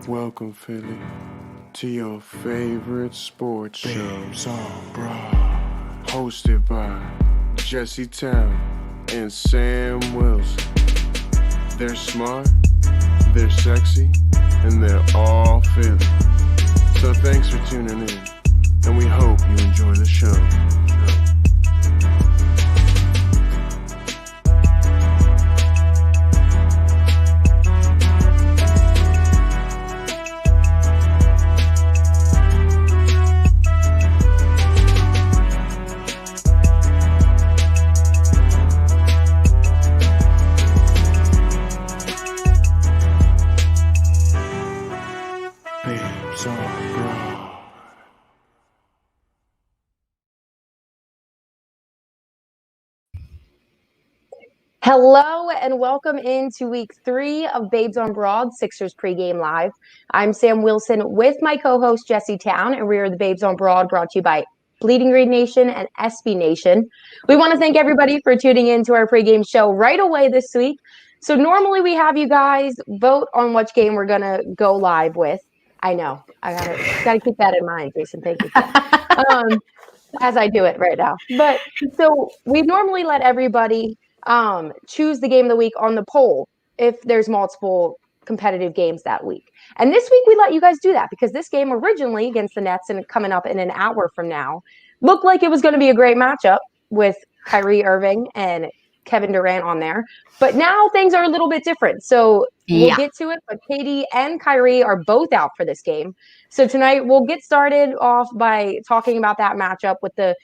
Welcome, Philly, to your favorite sports show, Broad, hosted by Jesse Town and Sam Wilson. They're smart, they're sexy, and they're all Philly. So thanks for tuning in, and we hope you enjoy the show. Babes on Broad. Hello and welcome into week 3 of Babes on Broad, Sixers pregame live. I'm Sam Wilson with my co-host Jesse Town, and we are the Babes on Broad, brought to you by Bleeding Green Nation and SB Nation. We want to thank everybody for tuning in to our pregame show right away this week. So normally we have you guys vote on which game we're going to go live with. I know. I gotta keep that in mind, Jason. Thank you. As I do it right now. But so we normally let everybody choose the game of the week on the poll if there's multiple competitive games that week. And this week we let you guys do that because this game originally against the Nets and coming up in an hour from now looked like it was going to be a great matchup with Kyrie Irving and Kevin Durant on there. But now things are a little bit different. So we'll get to it. But KD and Kyrie are both out for this game. So tonight we'll get started off by talking about that matchup with the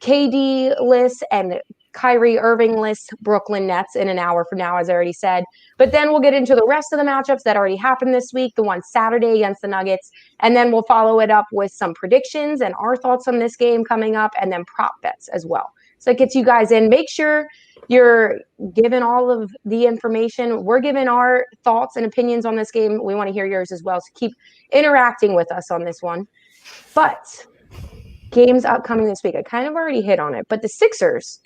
KD list and Kyrie Irving list Brooklyn Nets in an hour from now, as I already said. But then we'll get into the rest of the matchups that already happened this week, the one Saturday against the Nuggets. And then we'll follow it up with some predictions and our thoughts on this game coming up, and then prop bets as well. So it gets you guys in. Make sure you're given all of the information. We're giving our thoughts and opinions on this game. We want to hear yours as well. So keep interacting with us on this one. But games upcoming this week, I kind of already hit on it. But the Sixers,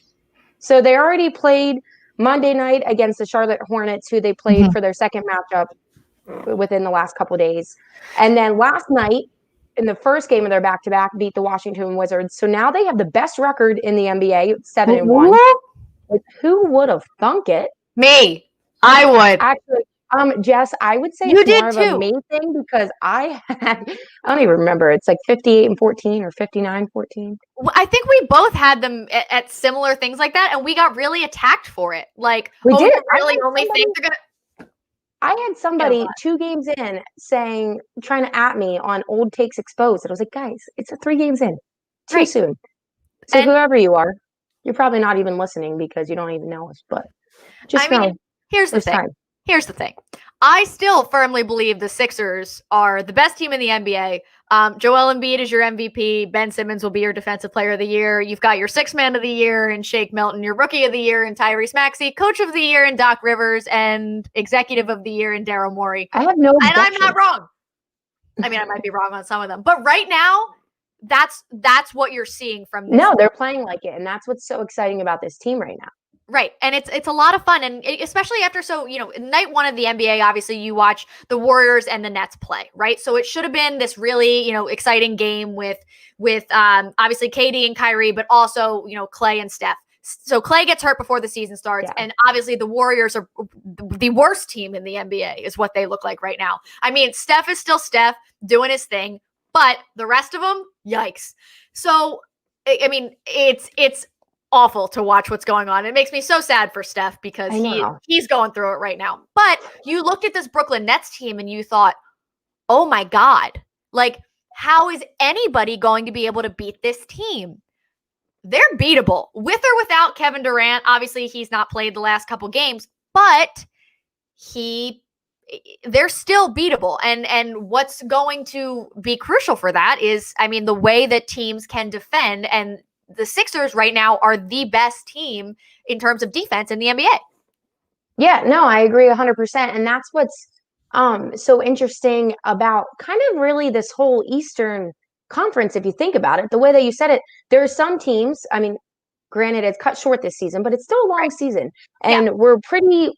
so they already played Monday night against the Charlotte Hornets, who they played for their second matchup within the last couple of days. And then last night, in the first game of their back-to-back, beat the Washington Wizards. So now they have the best record in the NBA, 7-1. Who would have thunk it? Me. I would. Actually, Jess, I would say you it's more did of too. a me thing because I don't even remember. It's like 58-14 or 59-14. I think we both had them at similar things like that, and we got really attacked for it. Like, we did. Really only think they're gonna. I had somebody 2 games in trying to at me on Old Takes Exposed. And I was like, guys, it's 3 games in. Too soon. So whoever you are, you're probably not even listening because you don't even know us. But just know. Here's the thing. Here's the thing. I still firmly believe the Sixers are the best team in the NBA. Joel Embiid is your MVP. Ben Simmons will be your Defensive Player of the Year. You've got your Sixth Man of the Year in Shake Milton, your Rookie of the Year in Tyrese Maxey, Coach of the Year in Doc Rivers, and Executive of the Year in Daryl Morey. I have no objection. And I'm not wrong. I mean, I might be wrong on some of them. But right now, that's what you're seeing from this. No, they're playing like it. And that's what's so exciting about this team right now. Right. And it's a lot of fun. And especially after, night 1 of the NBA, obviously you watch the Warriors and the Nets play, right? So it should have been this really, exciting game with obviously KD and Kyrie, but also, Clay and Steph. So Clay gets hurt before the season starts. And obviously the Warriors are the worst team in the NBA is what they look like right now. I mean, Steph is still Steph doing his thing, but the rest of them, yikes. So, I mean, it's awful to watch what's going on. It makes me so sad for Steph because he's going through it right now. But you looked at this Brooklyn Nets team and you thought, oh my God, like, how is anybody going to be able to beat this team? They're beatable with or without Kevin Durant. Obviously, he's not played the last couple games, but they're still beatable. And what's going to be crucial for that is, I mean, the way that teams can defend, and the Sixers right now are the best team in terms of defense in the NBA. Yeah, no, I agree 100%. And that's what's so interesting about kind of really this whole Eastern conference, if you think about it, the way that you said it, there are some teams, I mean, granted, it's cut short this season, but it's still a long season. And we're pretty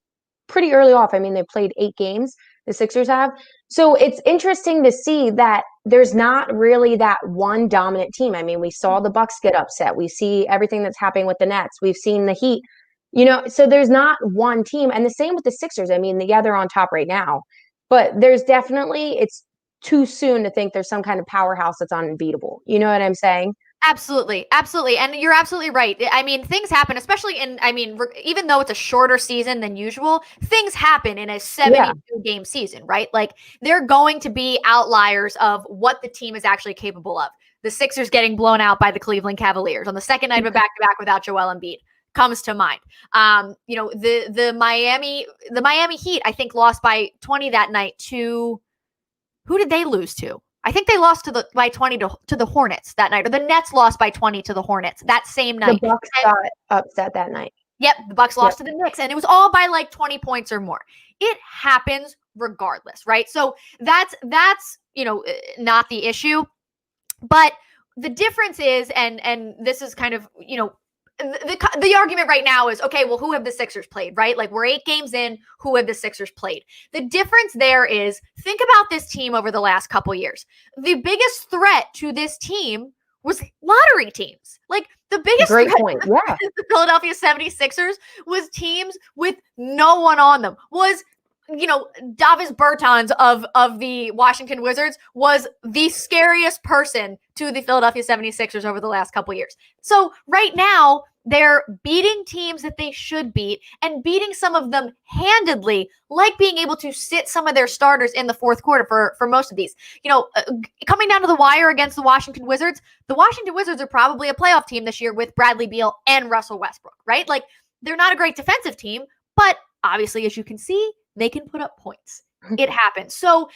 early off. I mean, they played 8 games, the Sixers have. So it's interesting to see that there's not really that one dominant team. I mean, we saw the Bucks get upset. We see everything that's happening with the Nets. We've seen the Heat. So there's not one team. And the same with the Sixers. I mean, yeah, they're on top right now. But there's definitely, it's too soon to think there's some kind of powerhouse that's unbeatable. You know what I'm saying? Absolutely. Absolutely. And you're absolutely right. I mean, things happen, especially even though it's a shorter season than usual, things happen in a 72 game season, right? Like they're going to be outliers of what the team is actually capable of. The Sixers getting blown out by the Cleveland Cavaliers on the second night of a back-to-back without Joel Embiid comes to mind. The Miami Heat, I think, lost by 20 that night to, who did they lose to? I think they lost by 20 to the Hornets that night, or the Nets lost by 20 to the Hornets that same night. The Bucks got upset that night. Yep, the Bucks lost to the Knicks, and it was all by like 20 points or more. It happens regardless, right? So that's not the issue, but the difference is, and this is kind of the argument right now is, okay, well, who have the Sixers played, right? Like we're 8 games in, who have the Sixers played? The difference there is, think about this team over the last couple years. The biggest threat to this team was lottery teams. Like the biggest threat to the Philadelphia 76ers was teams with no one on them. Was Davis Bertans of the Washington Wizards was the scariest person to the Philadelphia 76ers over the last couple years. So right now, they're beating teams that they should beat and beating some of them handedly, like being able to sit some of their starters in the fourth quarter for most of these. Coming down to the wire against the Washington Wizards are probably a playoff team this year with Bradley Beal and Russell Westbrook, right? Like they're not a great defensive team, but obviously, as you can see, they can put up points. It happens. So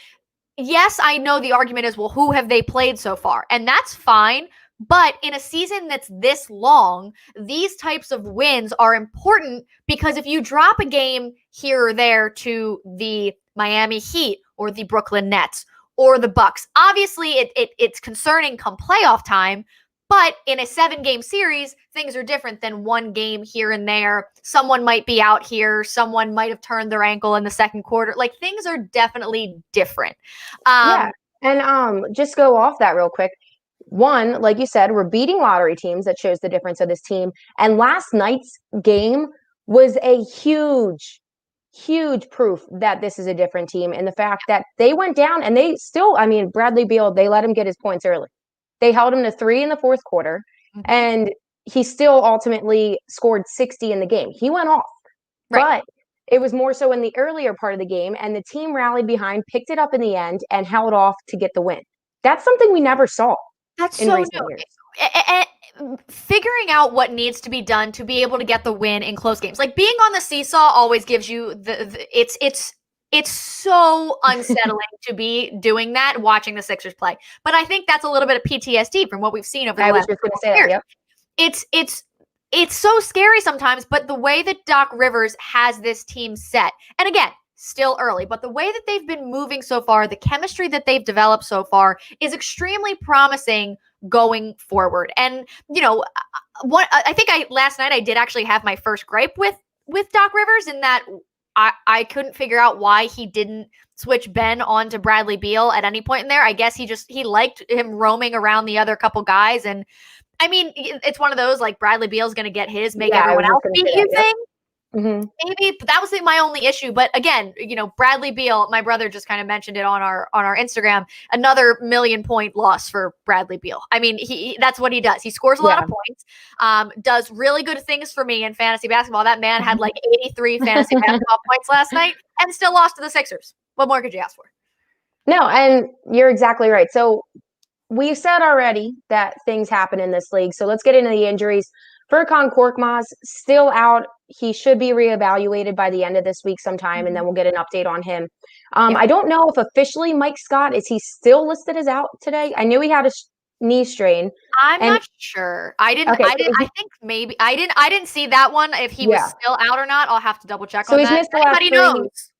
yes, I know the argument is, well, who have they played so far? And that's fine. But in a season that's this long, these types of wins are important because if you drop a game here or there to the Miami Heat or the Brooklyn Nets or the Bucks, obviously it's concerning come playoff time. But in a 7-game series, things are different than one game here and there. Someone might be out here. Someone might have turned their ankle in the second quarter. Like things are definitely different. And just go off that real quick. One, like you said, we're beating lottery teams. That shows the difference of this team. And last night's game was a huge proof that this is a different team. And the fact that they went down and they still, Bradley Beal, they let him get his points early. They held him to 3 in the fourth quarter, and he still ultimately scored 60 in the game. He went off, but it was more so in the earlier part of the game, and the team rallied behind, picked it up in the end, and held off to get the win. That's something we never saw. That's so new. Figuring out what needs to be done to be able to get the win in close games, like being on the seesaw, always gives you it's so unsettling to be doing that, watching the Sixers play. But I think that's a little bit of PTSD from what we've seen over the last couple of years. It's so scary sometimes, but the way that Doc Rivers has this team set, and again, still early, but the way that they've been moving so far, the chemistry that they've developed so far is extremely promising going forward. And, I think last night I did actually have my first gripe with Doc Rivers in that I couldn't figure out why he didn't switch Ben on to Bradley Beal at any point in there. I guess he liked him roaming around the other couple guys. And it's one of those, like, Bradley Beal's going to get his, make everyone else beat you thing. Maybe, but that was my only issue. But again, Bradley Beal, my brother just kind of mentioned it on our Instagram, another 1,000,000-point loss for Bradley Beal. That's what he does. He scores a lot of points, does really good things for me in fantasy basketball. That man had like 83 fantasy basketball points last night and still lost to the Sixers. What more could you ask for? No, and you're exactly right. So we said already that things happen in this league. So let's get into the injuries. Furkan Korkmaz still out. He should be reevaluated by the end of this week sometime, and then we'll get an update on him. I don't know if officially Mike Scott, is he still listed as out today? I knew he had a knee strain. I'm not sure. I think maybe I didn't see that one. If he was still out or not, I'll have to double check on that. He's missed the last 3 knows.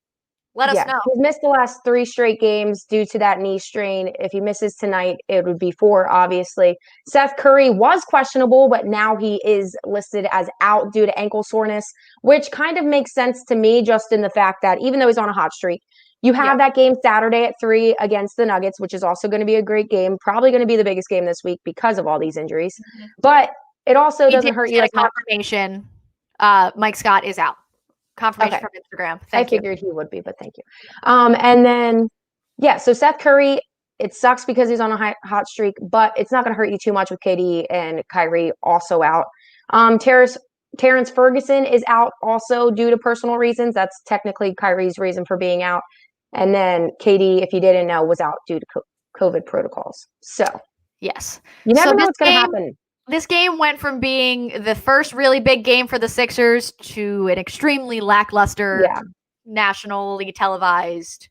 Let us know. He's missed the last 3 straight games due to that knee strain. If he misses tonight, it would be 4, obviously. Seth Curry was questionable, but now he is listed as out due to ankle soreness, which kind of makes sense to me just in the fact that even though he's on a hot streak, you have that game Saturday at 3 against the Nuggets, which is also going to be a great game, probably going to be the biggest game this week because of all these injuries. But it also doesn't hurt you. Get a confirmation. Mike Scott is out. Confirmation from Instagram. I figured he would be, but thank you. And then, so Seth Curry, it sucks because he's on a hot streak, but it's not going to hurt you too much with KD and Kyrie also out. Terrence Ferguson is out also due to personal reasons. That's technically Kyrie's reason for being out. And then KD, if you didn't know, was out due to COVID protocols. So, yes. You never know what's going to happen. This game went from being the first really big game for the Sixers to an extremely lackluster, nationally televised.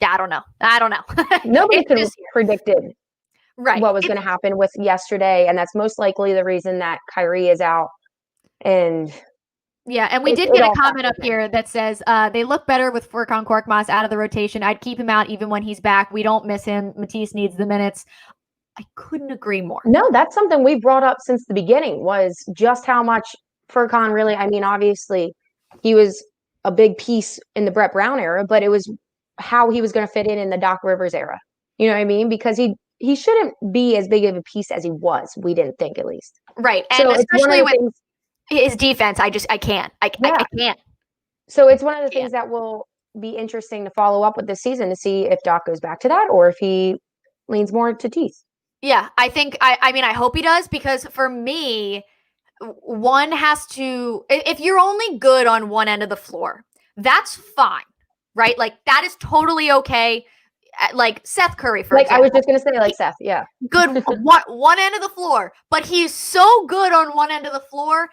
I don't know. Nobody could have predicted what was going to happen with yesterday, and that's most likely the reason that Kyrie is out. And we did get a comment up here that says they look better with Furkan Korkmaz out of the rotation. I'd keep him out even when he's back. We don't miss him. Matisse needs the minutes. I couldn't agree more. No, that's something we brought up since the beginning was just how much Furkan really, I mean, obviously he was a big piece in the Brett Brown era, but it was how he was going to fit in the Doc Rivers era. You know what I mean? Because he shouldn't be as big of a piece as he was. We didn't think, at least. Right. And so especially with his defense, I can't. I can't. So it's one of the things that will be interesting to follow up with this season to see if Doc goes back to that or if he leans more to Tease. Yeah, I think, I hope he does, because for me, one has to, if you're only good on one end of the floor, that's fine, right? Like, that is totally okay. Like Seth Curry, for example. I was just going to say, like Seth, yeah. Good one end of the floor, but he's so good on one end of the floor,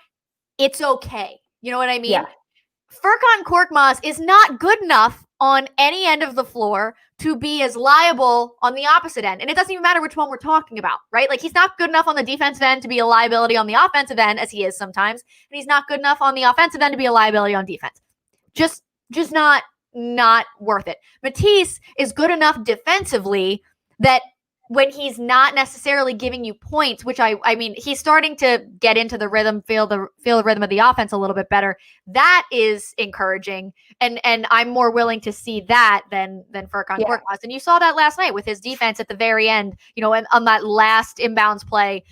it's okay. You know what I mean? Yeah. Furkan Korkmaz is not good enough on any end of the floor to be as liable on the opposite end. And it doesn't even matter which one we're talking about, right? Like, he's not good enough on the defensive end to be a liability on the offensive end, as he is sometimes. And he's not good enough on the offensive end to be a liability on defense. Just not worth it. Matisse is good enough defensively that when he's not necessarily giving you points, which I mean, he's starting to get into the rhythm, feel the rhythm of the offense a little bit better. That is encouraging. And I'm more willing to see that than Furkan Korkmaz. And you saw that last night with his defense at the very end, you know, and on that last inbounds play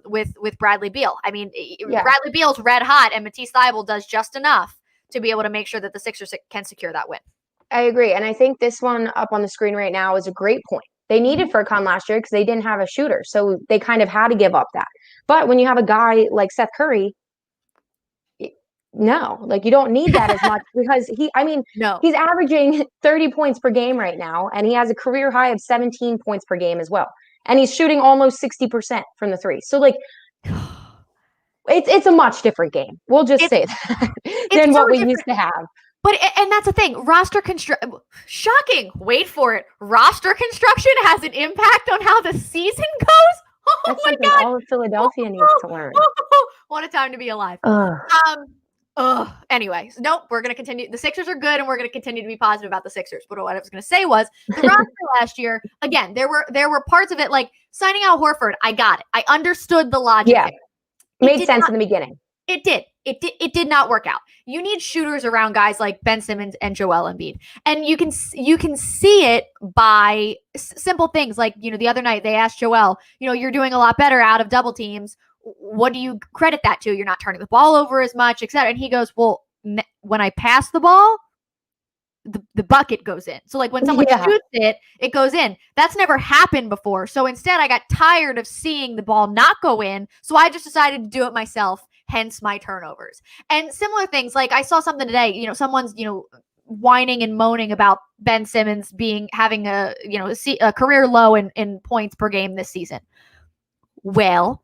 with Bradley Beal. I mean, Bradley Beal's red hot, and Matisse Thybulle does just enough to be able to make sure that the Sixers can secure that win. I agree. And I think this one up on the screen right now is a great point. They needed Furkan last year because they didn't have a shooter. So they kind of had to give up that. But when you have a guy like Seth Curry, no, like you don't need that as much because he's averaging 30 points per game right now. And he has a career high of 17 points per game as well. And he's shooting almost 60% from the three. So like it's a much different game. We'll just say that than what we used to have. And that's the thing, roster construction, shocking, wait for it. Roster construction has an impact on how the season goes? Oh, that's my God. All of Philadelphia needs to learn. What a time to be alive. Anyways, nope, we're going to continue. The Sixers are good, and we're going to continue to be positive about the Sixers. But what I was going to say was, the roster last year, again, there were parts of it, like signing out Horford, I got it. I understood the logic. Yeah, made sense in the beginning. It did. It did not work out. You need shooters around guys like Ben Simmons and Joel Embiid. And you can see it by simple things like, you know, the other night they asked Joel, you know, you're doing a lot better out of double teams. What do you credit that to? You're not turning the ball over as much, et cetera. And he goes, well, when I pass the ball, the bucket goes in. So like when someone shoots it, it goes in. That's never happened before. So instead I got tired of seeing the ball not go in. So I just decided to do it myself. Hence my turnovers. And similar things, like I saw something today, you know, someone's, you know, whining and moaning about Ben Simmons having a career low in points per game this season. Well,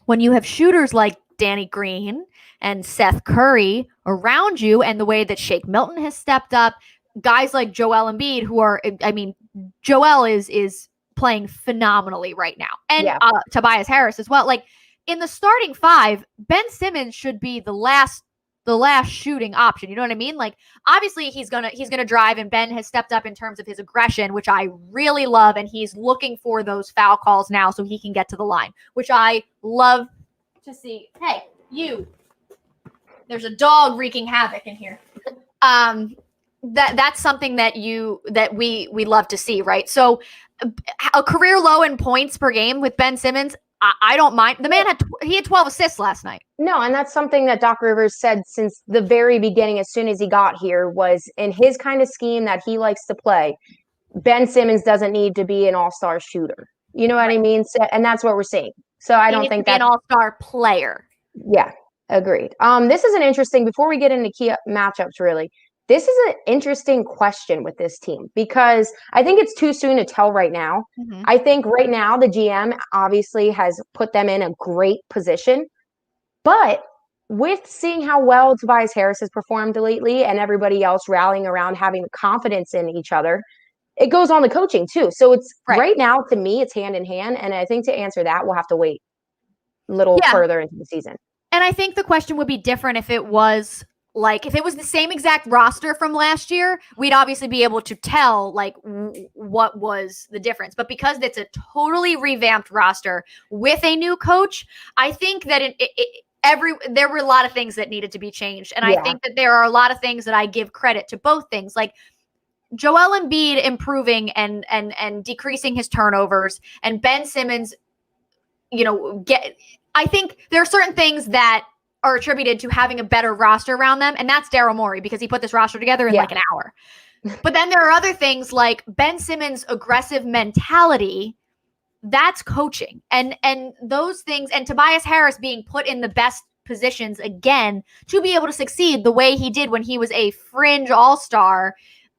when you have shooters like Danny Green and Seth Curry around you, and the way that Shake Milton has stepped up, guys like Joel Embiid, who are, I mean, Joel is playing phenomenally right now. And Tobias Harris as well. Like, in the starting five, Ben Simmons should be the last the last shooting option. You know what I mean? Like, obviously he's gonna drive, and Ben has stepped up in terms of his aggression, which I really love, and he's looking for those foul calls now so he can get to the line, which I love to see. Hey, you. There's a dog wreaking havoc in here. That's something that we love to see, right? So a career low in points per game with Ben Simmons, I don't mind. The man had 12 assists last night. No, and that's something that Doc Rivers said since the very beginning, as soon as he got here, was in his kind of scheme that he likes to play, Ben Simmons doesn't need to be an all-star shooter. You know what I mean? So, and that's what we're seeing. So I don't think that's an all-star player. Yeah, agreed. This is an interesting, before we get into key matchups, really, this is an interesting question with this team because I think it's too soon to tell right now. Mm-hmm. I think right now the GM obviously has put them in a great position, but with seeing how well Tobias Harris has performed lately and everybody else rallying around having the confidence in each other, it goes on the coaching too. So it's right now, to me, it's hand in hand. And I think to answer that, we'll have to wait a little further into the season. And I think the question would be different if it was the same exact roster from last year, we'd obviously be able to tell like what was the difference. But because it's a totally revamped roster with a new coach, I think that there were a lot of things that needed to be changed. And I think that there are a lot of things that I give credit to both things, like Joel Embiid improving and decreasing his turnovers, and Ben Simmons, I think there are certain things that are attributed to having a better roster around them, and that's Daryl Morey because he put this roster together in like an hour. But then there are other things like Ben Simmons' aggressive mentality. That's coaching, and those things, and Tobias Harris being put in the best positions again to be able to succeed the way he did when he was a fringe all-star,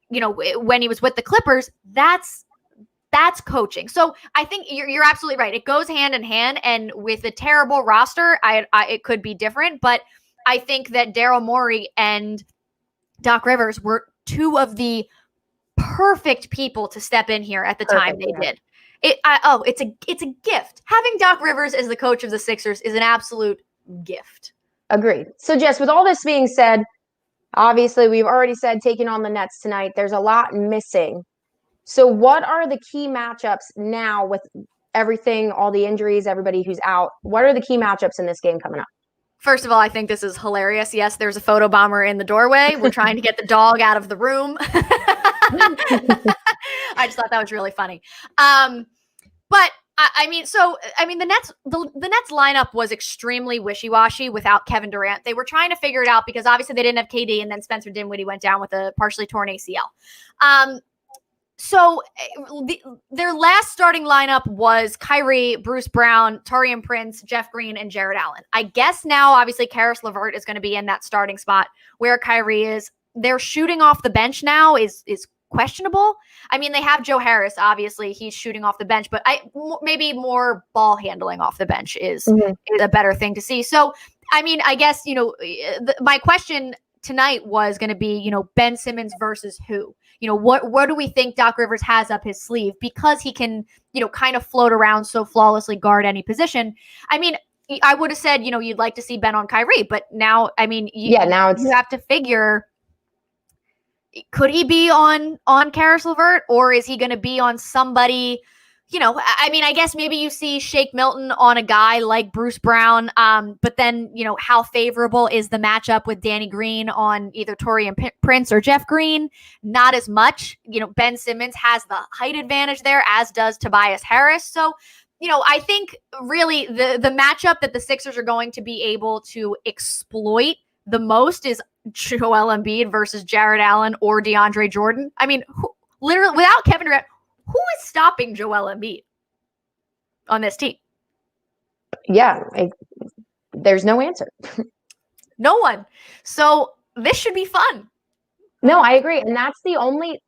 when he was with the Clippers. That's coaching. So I think you're absolutely right. It goes hand in hand, and with a terrible roster, it could be different. But I think that Daryl Morey and Doc Rivers were two of the perfect people to step in here at the time they did. It's a gift. Having Doc Rivers as the coach of the Sixers is an absolute gift. Agreed. So Jess, with all this being said, obviously we've already said taking on the Nets tonight, there's a lot missing. So what are the key matchups now with everything, all the injuries, everybody who's out? What are the key matchups in this game coming up? First of all, I think this is hilarious. Yes, there's a photo bomber in the doorway. We're trying to get the dog out of the room. I just thought that was really funny. But the Nets lineup was extremely wishy-washy without Kevin Durant. They were trying to figure it out because obviously they didn't have KD, and then Spencer Dinwiddie went down with a partially torn ACL. So their last starting lineup was Kyrie, Bruce Brown, Taurean Prince, Jeff Green, and Jared Allen. I guess now, obviously, Karis LeVert is going to be in that starting spot where Kyrie is. Their shooting off the bench now is questionable. I mean, they have Joe Harris. Obviously, he's shooting off the bench, but maybe more ball handling off the bench is a better thing to see. So, I mean, I guess, my question tonight was going to be, Ben Simmons versus who? What do we think Doc Rivers has up his sleeve? Because he can, kind of float around so flawlessly, guard any position. I mean, I would have said, you'd like to see Ben on Kyrie, but now, I mean, you have to figure, could he be on Karis LeVert, or is he going to be on somebody? I mean, I guess maybe you see Shake Milton on a guy like Bruce Brown, but then, how favorable is the matchup with Danny Green on either Taurean Prince or Jeff Green? Not as much. Ben Simmons has the height advantage there, as does Tobias Harris. So, I think really the matchup that the Sixers are going to be able to exploit the most is Joel Embiid versus Jared Allen or DeAndre Jordan. I mean, literally, without Kevin Durant, who is stopping Joel Embiid on this team? Yeah, there's no answer. No one. So this should be fun. No, I agree. And that's the only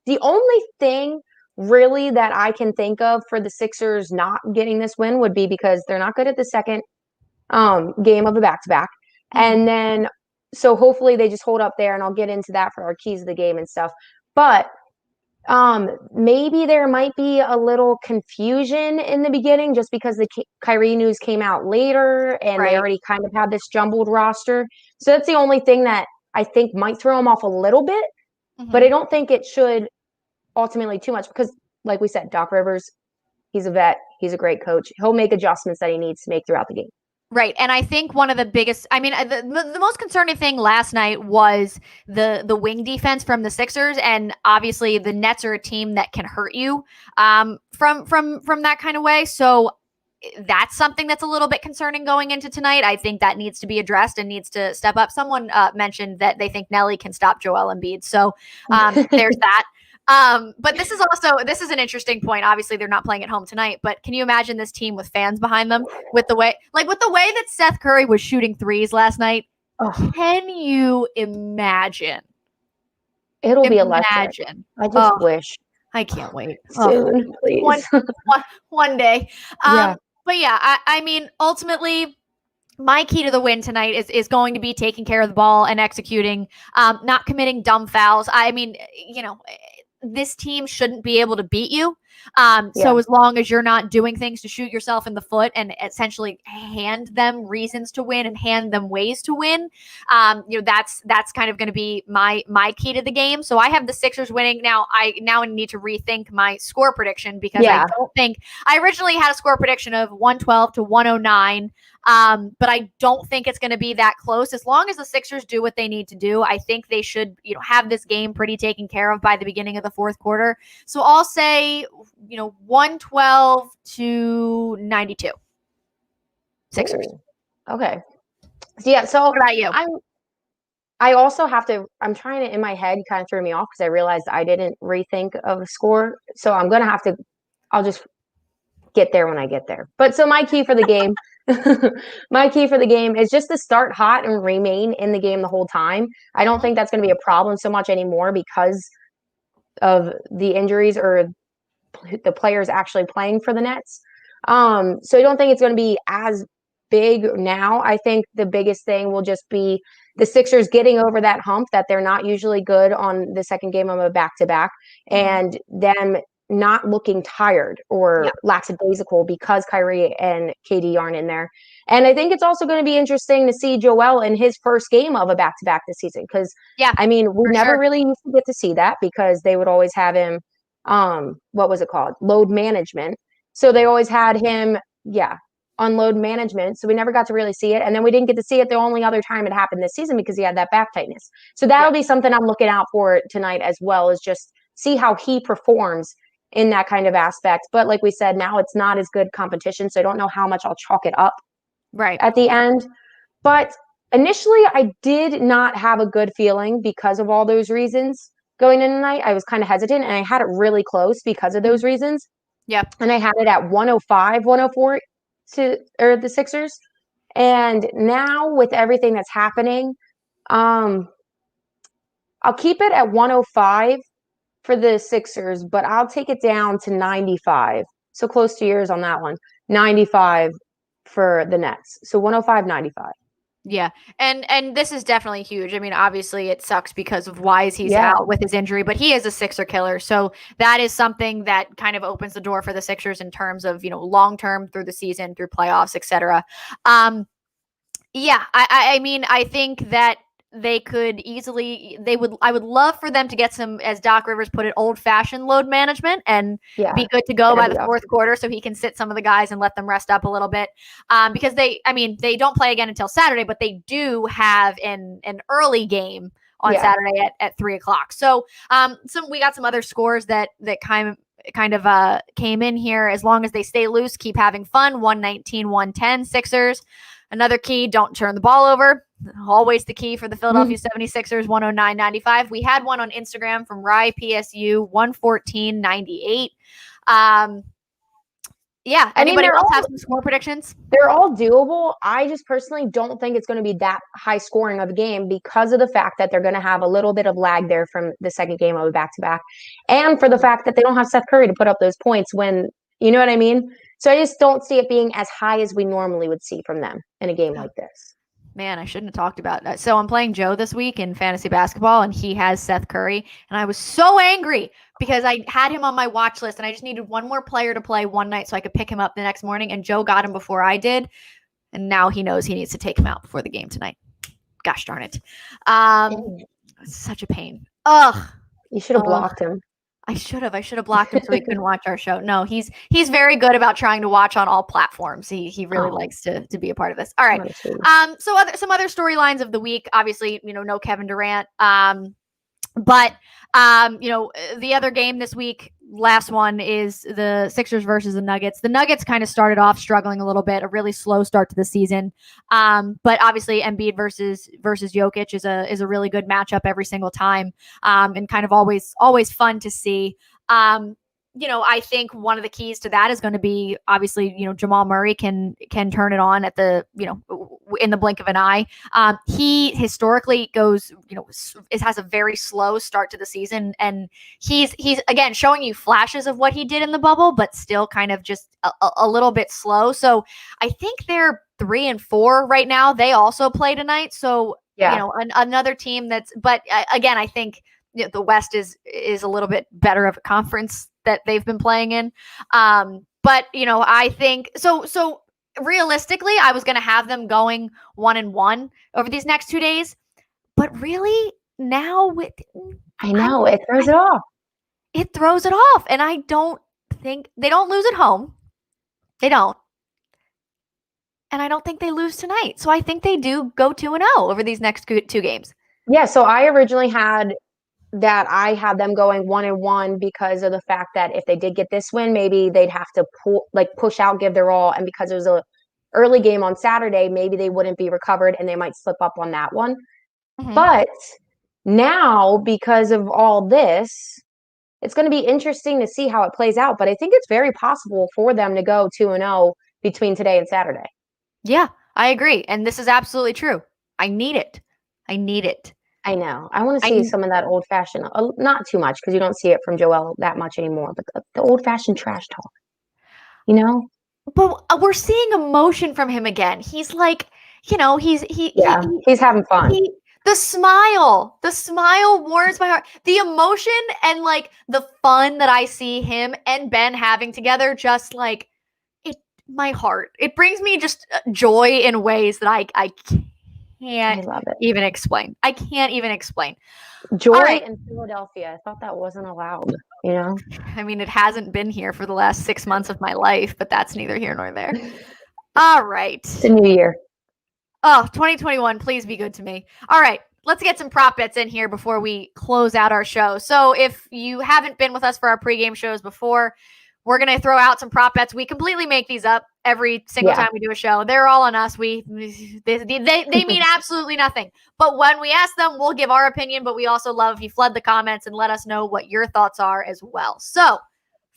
thing really that I can think of for the Sixers not getting this win would be because they're not good at the second game of the back-to-back. And then, so hopefully they just hold up there, and I'll get into that for our keys of the game and stuff. But Maybe there might be a little confusion in the beginning just because the Kyrie news came out later and they Right. already kind of had this jumbled roster. So that's the only thing that I think might throw them off a little bit, but I don't think it should ultimately too much because, like we said, Doc Rivers, he's a vet. He's a great coach. He'll make adjustments that he needs to make throughout the game. Right. And I think one of the biggest, I mean, the most concerning thing last night was the wing defense from the Sixers. And obviously the Nets are a team that can hurt you from that kind of way. So that's something that's a little bit concerning going into tonight. I think that needs to be addressed and needs to step up. Someone mentioned that they think Nelly can stop Joel Embiid. So there's that. But this is an interesting point. Obviously, they're not playing at home tonight, but can you imagine this team with fans behind them with the way that Seth Curry was shooting threes last night? Oh. Can you imagine? It'll be electric. I just wish. I can't wait. Soon, please. One day. Yeah. But yeah, I mean, ultimately, my key to the win tonight is going to be taking care of the ball and executing, not committing dumb fouls. I mean, this team shouldn't be able to beat you. So as long as you're not doing things to shoot yourself in the foot and essentially hand them reasons to win and hand them ways to win, that's kind of going to be my key to the game. So I have the Sixers winning. Now I need to rethink my score prediction because I don't think I originally had a score prediction of 112 to 109. But I don't think it's going to be that close. As long as the Sixers do what they need to do, I think they should, have this game pretty taken care of by the beginning of the fourth quarter. So I'll say, 112 to 92. Sixers. Ooh. Okay. So yeah. So what about you? I also have to. I'm trying to in my head kind of threw me off because I realized I didn't rethink of a score. So I'm gonna have to. I'll just get there when I get there. But so my key for the game. My key for the game is just to start hot and remain in the game the whole time. I don't think that's going to be a problem so much anymore because of the injuries or the players actually playing for the Nets. So I don't think it's going to be as big now. I think the biggest thing will just be the Sixers getting over that hump that they're not usually good on the second game of a back-to-back and them not looking tired or lackadaisical because Kyrie and KD aren't in there. And I think it's also going to be interesting to see Joel in his first game of a back-to-back this season because, I mean, we never really used to get to see that because they would always have him, what was it called? Load management. So they always had him, on load management. So we never got to really see it. And then we didn't get to see it the only other time it happened this season because he had that back tightness. So that'll be something I'm looking out for tonight as well, is just see how he performs in that kind of aspect. But like we said, now it's not as good competition. So I don't know how much I'll chalk it up at the end. But initially, I did not have a good feeling because of all those reasons going in tonight. I was kind of hesitant and I had it really close because of those reasons. Yep. And I had it at 105, 104 or the Sixers. And now with everything that's happening, I'll keep it at 105 for the Sixers, but I'll take it down to 95. So close to yours on that one. 95 for the Nets. So 105, 95. Yeah. And this is definitely huge. I mean, obviously it sucks because of why he's out with his injury, but he is a Sixer killer. So that is something that kind of opens the door for the Sixers in terms of, long-term through the season, through playoffs, etc. I mean, I think that they could easily, I would love for them to get some, as Doc Rivers put it, old-fashioned load management and be good to go by the fourth quarter so he can sit some of the guys and let them rest up a little bit. Because they don't play again until Saturday, but they do have an early game on Saturday at 3:00. So we got some other scores that kind of came in here. As long as they stay loose, keep having fun. 119-110 Sixers. Another key, don't turn the ball over. Always the key for the Philadelphia 76ers, 109.95. We had one on Instagram from Rye PSU, 114.98. Anybody else have some score predictions? They're all doable. I just personally don't think it's going to be that high scoring of a game because of the fact that they're going to have a little bit of lag there from the second game of a back-to-back. And for the fact that they don't have Seth Curry to put up those points when, you know what I mean? So I just don't see it being as high as we normally would see from them in a game like this. Man, I shouldn't have talked about that. So I'm playing Joe this week in fantasy basketball, and he has Seth Curry. And I was so angry because I had him on my watch list, and I just needed one more player to play one night so I could pick him up the next morning. And Joe got him before I did. And now he knows he needs to take him out before the game tonight. Gosh darn it. It's such a pain. Ugh. You should have blocked him. I should have blocked him so he couldn't watch our show. No, he's very good about trying to watch on all platforms. He really likes to be a part of this. All right. So some other storylines of the week, obviously, no Kevin Durant. But the other game this week, last one, is the Sixers versus the Nuggets. The Nuggets kind of started off struggling a little bit, a really slow start to the season. But obviously Embiid versus Jokic is a really good matchup every single time. And kind of always fun to see. I think one of the keys to that is going to be obviously, Jamal Murray can turn it on at the, in the blink of an eye. He historically goes, it has a very slow start to the season, and he's again showing you flashes of what he did in the bubble, but still kind of just a little bit slow. So I think they're 3-4 right now. They also play tonight. So, another team but again, I think the West is a little bit better of a conference that they've been playing in. But I think so realistically, I was going to have them going 1-1 over these next 2 days, but really now it throws it off. It throws it off. And I don't think they don't lose at home. They don't. And I don't think they lose tonight. So I think they do go 2-0 over these next 2 games. Yeah. So I originally had them going 1-1 because of the fact that if they did get this win, maybe they'd have to push out, give their all. And because it was a early game on Saturday, maybe they wouldn't be recovered and they might slip up on that one. Mm-hmm. But now, because of all this, it's going to be interesting to see how it plays out. But I think it's very possible for them to go 2-0 between today and Saturday. Yeah, I agree. And this is absolutely true. I need it. I know. I want to see some of that old-fashioned, not too much because you don't see it from Joel that much anymore, but the old-fashioned trash talk, But we're seeing emotion from him again. He's like, he's having fun. The smile warms my heart. The emotion and like the fun that I see him and Ben having together, just like my heart. It brings me just joy in ways that I can't even explain. I can't even explain. Joy in Philadelphia. I thought that wasn't allowed, I mean, it hasn't been here for the last 6 months of my life, but that's neither here nor there. All right. It's a new year. Oh, 2021, please be good to me. All right. Let's get some prop bets in here before we close out our show. So if you haven't been with us for our pregame shows before, we're going to throw out some prop bets. We completely make these up every single time we do a show. They're all on us. They mean absolutely nothing. But when we ask them, we'll give our opinion, but we also love if you flood the comments and let us know what your thoughts are as well. So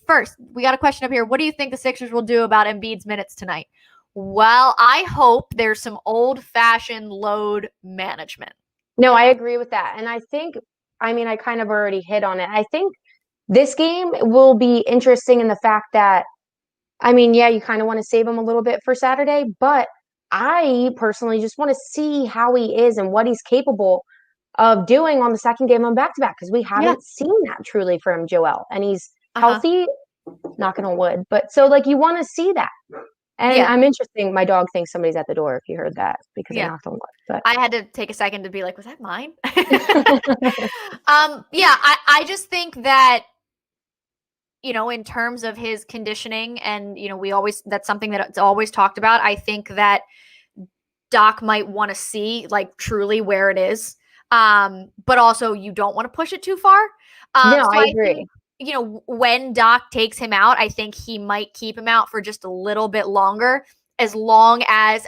first, we got a question up here. What do you think the Sixers will do about Embiid's minutes tonight? Well, I hope there's some old-fashioned load management. No, I agree with that. And I think, I kind of already hit on it. I think this game will be interesting in the fact that, you kind of want to save him a little bit for Saturday, but I personally just want to see how he is and what he's capable of doing on the second game on back-to-back, because we haven't seen that truly from Joel. And he's healthy, knocking on wood. But so, you want to see that. And I'm interested. My dog thinks somebody's at the door, if you heard that, because I knocked on wood. But I had to take a second to be like, was that mine? I just think that, in terms of his conditioning and, that's something that it's always talked about. I think that Doc might want to see truly where it is. But also you don't want to push it too far. No, I agree. When Doc takes him out, I think he might keep him out for just a little bit longer, as long as,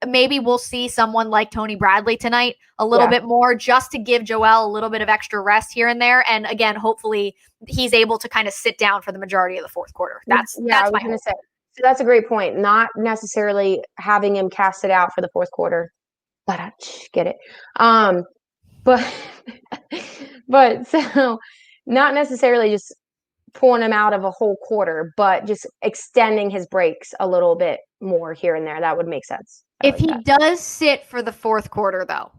maybe we'll see someone like Tony Bradley tonight a little bit more, just to give Joel a little bit of extra rest here and there. And again, hopefully he's able to kind of sit down for the majority of the fourth quarter. That's my hope. So that's a great point. Not necessarily having him cast it out for the fourth quarter, but I get it. But so not necessarily just pulling him out of a whole quarter, but just extending his breaks a little bit more here and there. That would make sense. If he does sit for the fourth quarter, though,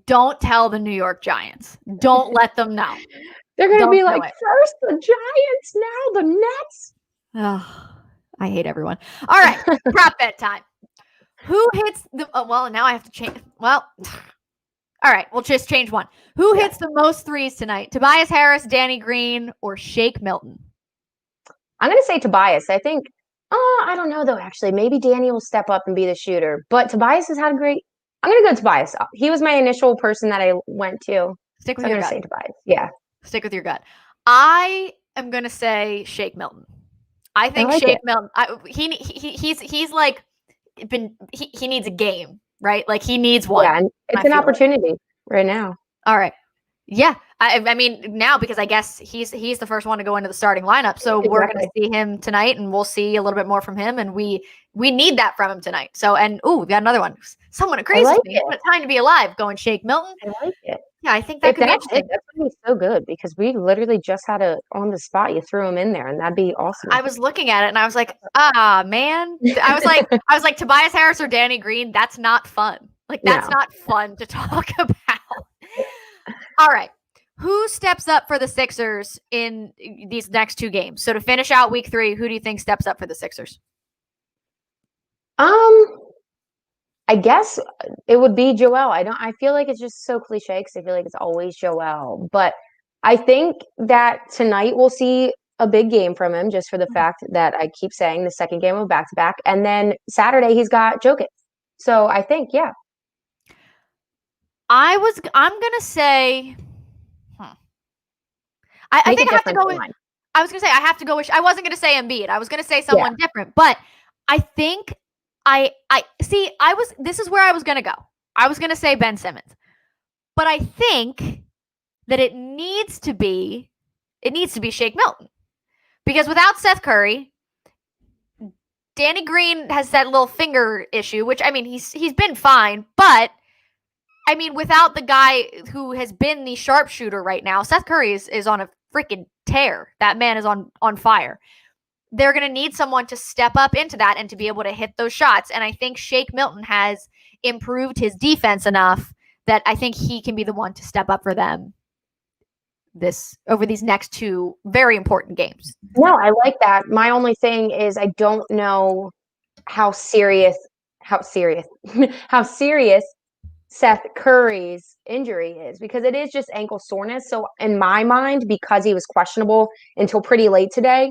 don't tell the New York Giants. Don't let them know. They're going to be like, first the Giants, now the Nets. Oh, I hate everyone. All right, prop bet time. Who hits the well, now I have to change. Well, all right, we'll just change one. Who hits the most threes tonight? Tobias Harris, Danny Green, or Shake Milton? I'm going to say Tobias. I think, I don't know, though, actually. Maybe Danny will step up and be the shooter. But Tobias has had a great – I'm going to go Tobias. He was my initial person that I went to. Stick with your gut. I'm going to say Tobias. Yeah. Stick with your gut. I am going to say Shake Milton. I think Shake Milton – he's like been – he needs a game, right? Like he needs one. Yeah, and it's an opportunity right now. All right. Yeah. I mean, now because I guess he's the first one to go into the starting lineup. So we're going to see him tonight and we'll see a little bit more from him. And we need that from him tonight. So, and we've got another one. Someone agrees with me. What a time to be alive going Shake Milton. I like it. Yeah, I think that could be interesting. That's going to be so good because we literally just had on the spot. You threw him in there and that'd be awesome. I was looking at it and I was like, man. I was like Tobias Harris or Danny Green. That's not fun. Like that's not fun to talk about. All right. Who steps up for the Sixers in these next two games? So to finish out week 3, who do you think steps up for the Sixers? I guess it would be Joel. I feel like it's just so cliche because I feel like it's always Joel. But I think that tonight we'll see a big game from him just for the fact that I keep saying the second game of back-to-back. And then Saturday he's got Jokic. So I think, yeah. I'm going to say... I think I have to go with. I was gonna say I have to go with. I wasn't gonna say Embiid. I was gonna say someone different, but I think I see. This is where I was gonna go. I was gonna say Ben Simmons, but I think that it needs to be Shake Milton because without Seth Curry, Danny Green has that little finger issue, which I mean he's been fine, but. I mean, without the guy who has been the sharpshooter right now, Seth Curry is on a freaking tear. That man is on fire. They're going to need someone to step up into that and to be able to hit those shots. And I think Shake Milton has improved his defense enough that I think he can be the one to step up for them over these next two very important games. No, I like that. My only thing is I don't know how serious Seth Curry's injury is because it is just ankle soreness. So in my mind, because he was questionable until pretty late today,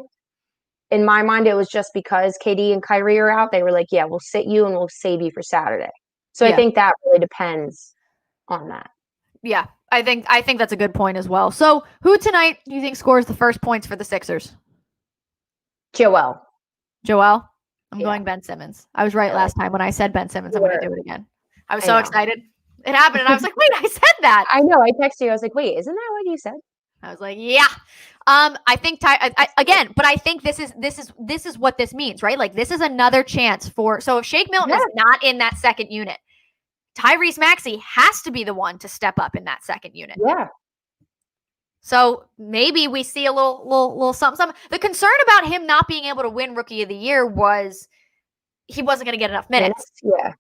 in my mind, it was just because KD and Kyrie are out. They were like, yeah, we'll sit you and we'll save you for Saturday. So I think that really depends on that. Yeah, I think that's a good point as well. So who tonight do you think scores the first points for the Sixers? Joel? I'm going Ben Simmons. I was right last time when I said Ben Simmons. I'm going to do it again. I was so excited. It happened, and I was like, wait, I said that. I know. I texted you. I was like, wait, isn't that what you said? I was like, yeah. I think but I think this is what this means, right? Like this is another chance so if Shake Milton is not in that second unit, Tyrese Maxey has to be the one to step up in that second unit. Yeah. So maybe we see a little something. The concern about him not being able to win Rookie of the Year was he wasn't going to get enough minutes. Yeah.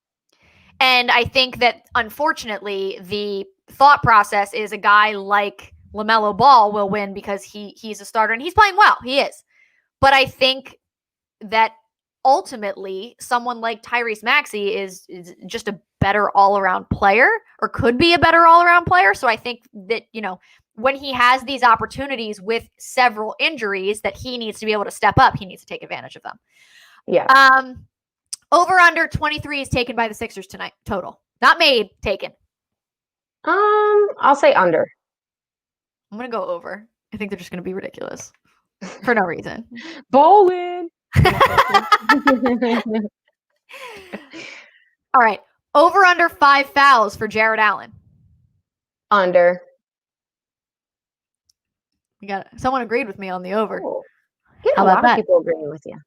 And I think that, unfortunately, the thought process is a guy like LaMelo Ball will win because he's a starter and he's playing well. He is. But I think that ultimately someone like Tyrese Maxey is just a better all-around player or could be a better all-around player. So I think that, when he has these opportunities with several injuries that he needs to be able to step up, he needs to take advantage of them. Yeah. Over under 23 is taken by the Sixers tonight. Total. Not made, taken. I'll say under. I'm going to go over. I think they're just going to be ridiculous for no reason. Bowling. All right. Over under 5 fouls for Jared Allen. Under. Someone agreed with me on the over. Oh, a lot of people agreeing with you.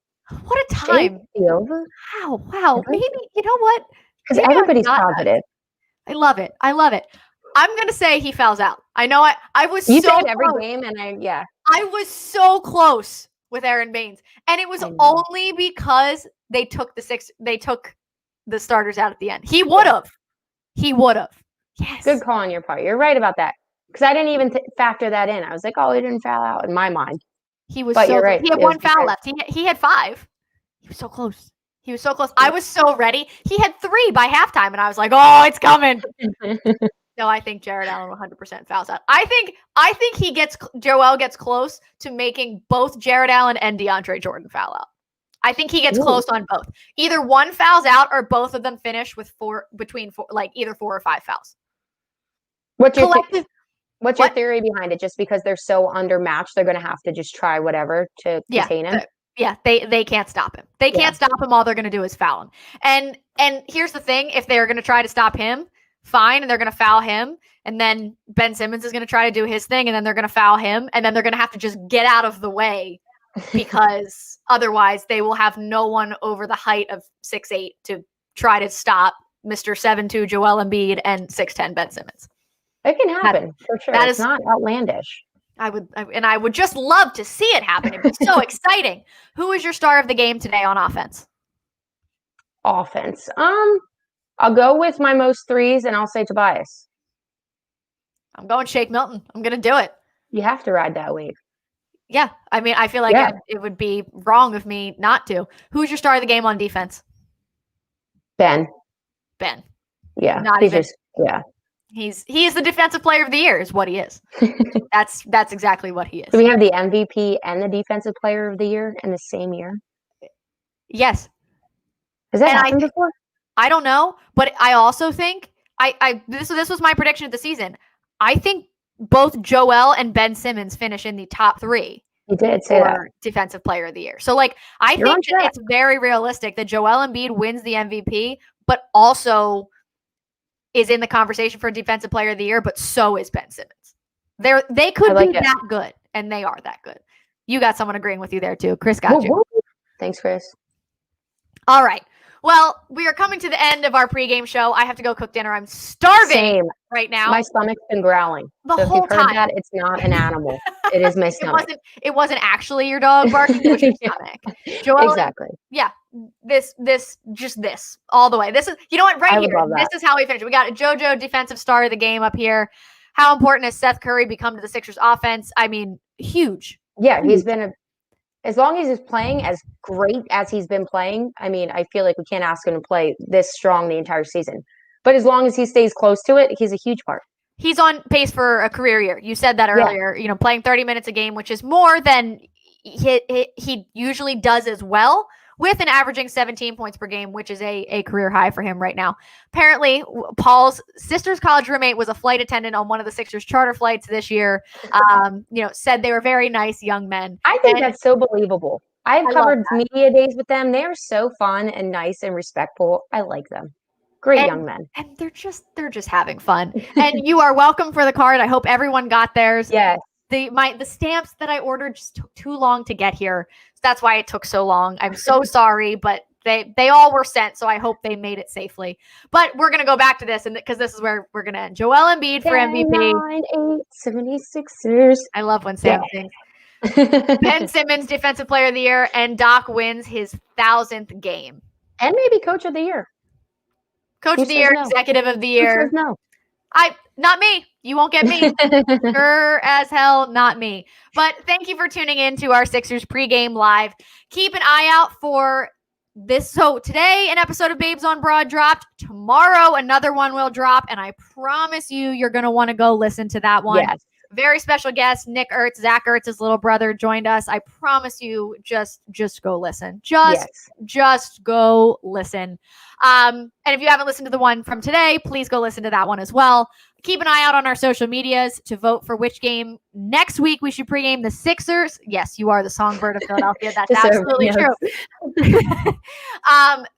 What a time. The over? Wow. Maybe, you know what? Because everybody's positive. I love it. I'm going to say he fouls out. I know I was you so say it every game, and I was so close with Aaron Baines, and it was only because they took the starters out at the end. He would have. Yes. Good call on your part. You're right about that. Because I didn't even factor that in. I was like, oh, he didn't foul out in my mind. But you're right. He had one foul left. He had 5. He was so close. I was so ready. He had 3 by halftime, and I was like, oh, it's coming. No, I think Jarrett Allen 100% fouls out. I think Joel gets close to making both Jarrett Allen and DeAndre Jordan foul out. I think he gets close on both. Either one fouls out or both of them finish with either 4 or 5 fouls. What's your theory behind it? Just because they're so undermatched, they're going to have to just try whatever to contain him? They can't stop him. They can't stop him. All they're going to do is foul him. And here's the thing. If they're going to try to stop him, fine, and they're going to foul him, and then Ben Simmons is going to try to do his thing, and then they're going to foul him, and then they're going to have to just get out of the way because otherwise they will have no one over the height of 6'8" to try to stop Mr. 7'2" Joel Embiid and 6'10" Ben Simmons. It can happen, for sure. It's not outlandish. I would just love to see it happen. It'd be so exciting. Who is your star of the game today on offense? Offense. I'll go with my most threes, and I'll say Tobias. I'm going Shake Milton. I'm going to do it. You have to ride that wave. Yeah. I mean, I feel like it would be wrong of me not to. Who's your star of the game on defense? Ben. Yeah. He is the defensive player of the year is what he is. That's exactly what he is. Do we have the MVP and the defensive player of the year in the same year? Yes. Has that happened before? I don't know, but I also think this was my prediction of the season. I think both Joel and Ben Simmons finish in the top 3. You did say that. Defensive player of the year. So I think that it's very realistic that Joel Embiid wins the MVP, but also is in the conversation for defensive player of the year, but so is Ben Simmons. They could be that good, and they are that good. You got someone agreeing with you there too. Chris got you. Thanks, Chris. All right. Well, we are coming to the end of our pregame show. I have to go cook dinner. I'm starving right now. My stomach's been growling. The whole time. If you've heard that, it's not an animal. It is my stomach. It wasn't actually your dog barking. It was your stomach. Joel, exactly. Yeah. This all the way. This is, you know what? Right here. This is how we finish. We got a JoJo defensive star of the game up here. How important has Seth Curry become to the Sixers offense? I mean, huge. Yeah, he's been as long as he's playing as great as he's been playing, I mean, I feel like we can't ask him to play this strong the entire season. But as long as he stays close to it, he's a huge part. He's on pace for a career year. You said that earlier, playing 30 minutes a game, which is more than he usually does as well, with an averaging 17 points per game, which is a career high for him right now. Apparently, Paul's sister's college roommate was a flight attendant on one of the Sixers charter flights this year. Said they were very nice young men. I think that's so believable. I've covered media days with them. They are so fun and nice and respectful. I like them. Great young men. And they're just having fun. And you are welcome for the card. I hope everyone got theirs. Yes. The stamps that I ordered just took too long to get here. So that's why it took so long. I'm so sorry, but they all were sent, so I hope they made it safely. But we're going to go back to this, and because this is where we're going to end. Joel Embiid for MVP. 9, 8, 76ers. I love when Sam sings. Ben Simmons, Defensive Player of the Year, and Doc wins his 1,000th game. And maybe Coach of the Year. Coach of the Year, Executive of the Year. No. Not me. You won't get me. Sure as hell, not me. But thank you for tuning in to our Sixers pregame live. Keep an eye out for this. So today, an episode of Babes on Broad dropped. Tomorrow, another one will drop. And I promise you're going to want to go listen to that one. Yes. Very special guest, Nick Ertz, Zach Ertz's little brother, joined us. I promise you, just go listen. Just go listen. And if you haven't listened to the one from today, please go listen to that one as well. Keep an eye out on our social medias to vote for which game next week we should pregame. The Sixers. Yes, you are the songbird of Philadelphia. That's absolutely true.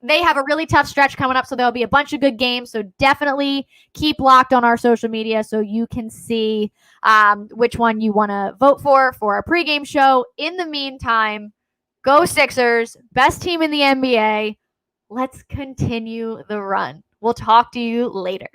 They have a really tough stretch coming up, so there'll be a bunch of good games. So definitely keep locked on our social media so you can see which one you want to vote for our pregame show. In the meantime, go Sixers, best team in the NBA. Let's continue the run. We'll talk to you later.